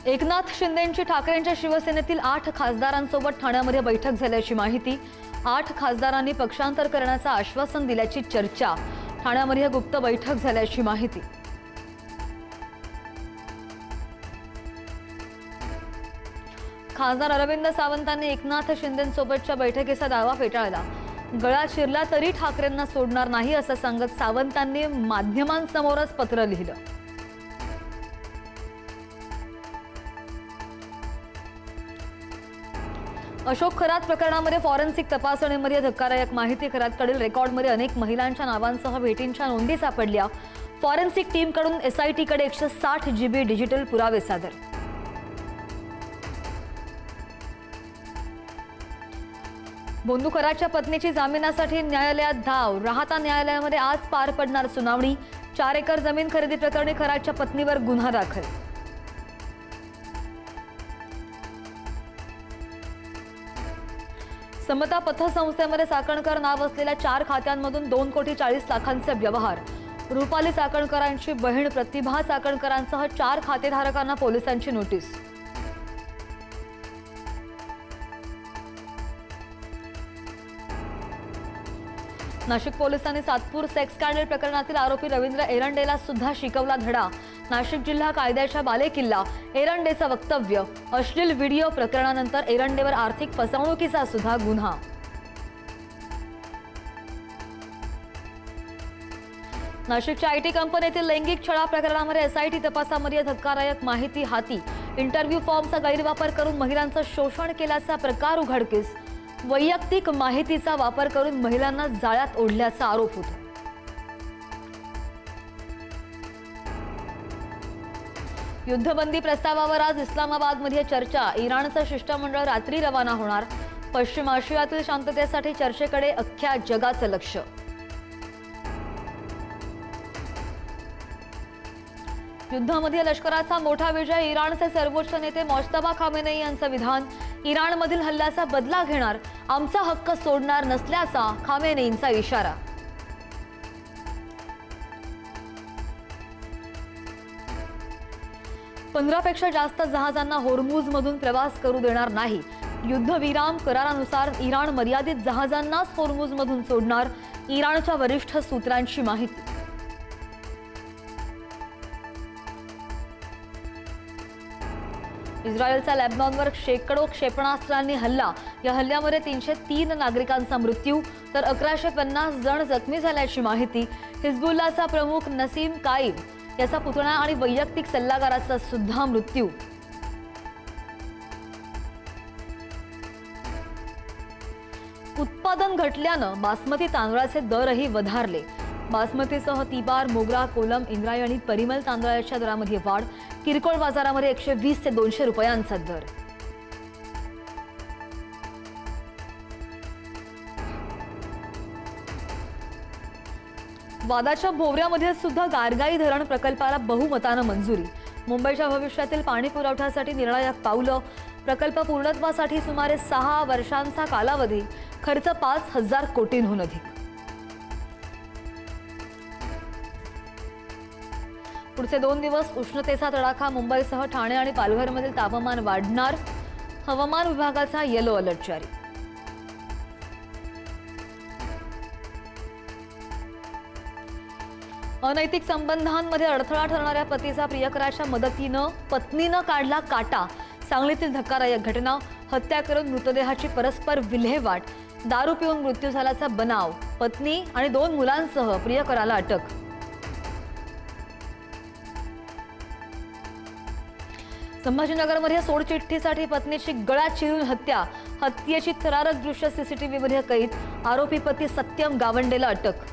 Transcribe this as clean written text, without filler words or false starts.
एकनाथ शिंदेंची ठाकरेंच्या शिवसेनेतील 8 खासदारांसोबत ठाण्यामध्ये बैठक झाल्याची माहिती। 8 खासदारांनी पक्षांतर करण्याचं आश्वासन दिल्याची चर्चा। ठाण्यामध्ये गुप्त बैठक झाल्याची माहिती। खासदार अरविंद सावंतांनी एकनाथ शिंदेंसोबतच्या बैठकीचा दावा फेटाळला। गळा चिरला तरी ठाकरेंना सोडणार नाही असं सांगत सावंतांनी माध्यमांसमोरच पत्र लिहिलं। अशोक खरात प्रकरणामध्ये फॉरेन्सिक तपासणीमध्ये धक्कादायक माहिती। खरातकडील रेकॉर्डमध्ये अनेक महिलांच्या नावांसह भेटींच्या नोंदी सापडल्या। फॉरेन्सिक टीमकडून एसआयटीकडे 160 GB डिजिटल पुरावे सादर। बोंदू खरातच्या पत्नीची जामिनासाठी न्यायालयात धाव। राहता न्यायालयामध्ये आज पार पडणार सुनावणी। 4 एकर जमीन खरेदी प्रकरणी खरातच्या पत्नीवर गुन्हा दाखल। समता पतसंस्थेमध्ये साकणकर नाव असलेल्या 4 खात्यांमधून 2,40,00,000 व्यवहार। रुपाली साकणकरांची बहीण प्रतिभा साकणकरांसह 4 खातेधारकांना पोलिसांची नोटीस। नाशिक पोलिसांनी सातपूर सेक्स स्कॅन्डल प्रकरणातील आरोपी रवींद्र एरंडेला सुद्धा शिकवला धडा। नाशिक जिल्हा कायद्याच्या बालेकिल्ला। एरंडेचं वक्तव्य। अश्लील व्हिडिओ प्रकरणानंतर एरंडेवर आर्थिक फसवणुकीचा सुद्धा गुन्हा। नाशिकच्या आयटी कंपनीतील लैंगिक छळा प्रकरणामध्ये एसआयटी तपासामध्ये धक्कादायक माहिती हाती। इंटरव्ह्यू फॉर्मचा गैरवापर करून महिलांचं शोषण केल्याचा प्रकार उघडकीस। वैयक्तिक माहितीचा वापर करून महिलांना जाळ्यात ओढल्याचा आरोप होता। युद्धबंदी प्रस्तावावर आज इस्लामाबादमध्ये चर्चा। इराणचं शिष्टमंडळ रात्री रवाना होणार। पश्चिम आशियातील शांततेसाठी चर्चेकडे अख्ख्या जगाचं लक्ष। युद्धामध्ये लष्कराचा मोठा विजय। इराणचे सर्वोच्च नेते मोज्तबा खामेनेई यांचं विधान। इराणमधील हल्ल्याचा बदला घेणार। आमचा हक्क सोडणार नसल्याचा खामेनेईंचा इशारा। पेक्षा जास्त जहाजांना होर्मुझमधून प्रवास करू देणार नाही। युद्धविराम करारानुसार इराण मर्यादित जहाजांनाच होर्मुझमधून सोडणार। इराणच्या वरिष्ठ सूत्रांची माहिती। इस्रायलचा लेबनॉनवर शेकडो क्षेपणास्त्रांनी हल्ला। या हल्ल्यामध्ये 303 नागरिकांचा मृत्यू तर 1150 जण जखमी झाल्याची माहिती। हिजबुल्लाचा प्रमुख नसीम काईम याचा पुतणा आणि वैयक्तिक सल्लागाराचा सुद्धा मृत्यू। उत्पादन घटल्यानं बासमती तांदळाचे दरही वधारले। बासमतीसह तिबार, मोगरा, कोलम, इंद्रायणी आणि परिमल तांदळाच्या दरामध्ये वाढ। किरकोळ बाजारामध्ये 120 ते 200 रुपयांचा दर। वादाच्या भोवऱ्यामध्ये सुद्धा गारगाई धरण प्रकल्पाला बहुमतानं मंजुरी। मुंबईच्या भविष्यातील पाणी पुरवठ्यासाठी निर्णायक पावलं। प्रकल्प पूर्णत्वासाठी सुमारे 6 वर्षांचा कालावधी। खर्च 5,000 कोटींहून अधिक। पुढचे 2 दिवस उष्णतेचा तडाखा। मुंबईसह ठाणे आणि पालघरमधील तापमान वाढणार। हवामान विभागाचा येलो अलर्ट जारी। अनैतिक संबंधांमध्ये अडथळा ठरणाऱ्या पतीचा प्रियकराच्या मदतीनं पत्नीनं काढला काटा। सांगलीतील धक्कादायक घटना। हत्या करून मृतदेहाची परस्पर विल्हेवाट। दारू पिऊन मृत्यू झाल्याचा बनाव। पत्नी आणि 2 मुलांसह प्रियकराला अटक। संभाजीनगरमध्ये सोडचिठ्ठीसाठी पत्नीची गळा चिरून हत्या। हत्येची थरारक दृश्य सीसीटीव्हीमध्ये कैद। आरोपी पती सत्यम गावंडेला अटक।